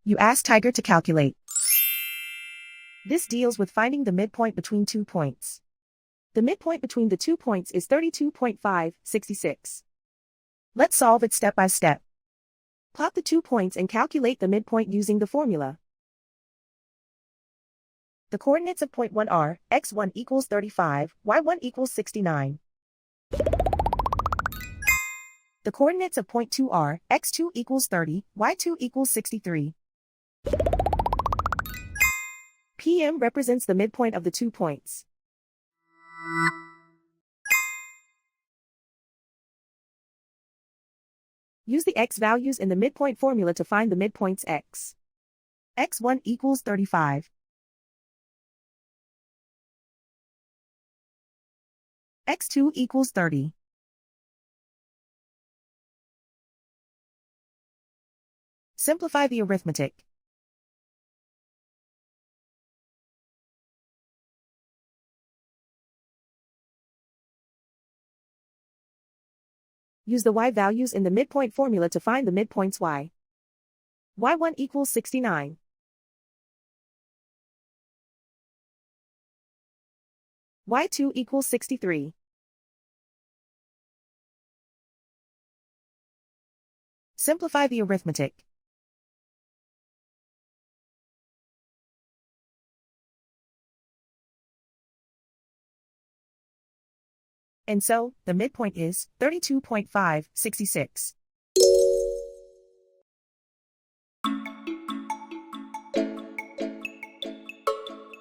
You ask Tiger to calculate. This deals with finding the midpoint between 2 points. The midpoint between the 2 points is 32.566. Let's solve it step by step. Plot the 2 points and calculate the midpoint using the formula. The coordinates of point 1 are x1 equals 35, y1 equals 69. The coordinates of point 2 are x2 equals 30, y2 equals 63. PM represents the midpoint of the 2 points. Use the x values in the midpoint formula to find the midpoints x. x1 equals 35. x2 equals 30. Simplify the arithmetic. Use the y values in the midpoint formula to find the midpoints y. y1 equals 69. y2 equals 63. Simplify the arithmetic. And so, the midpoint is 32.566.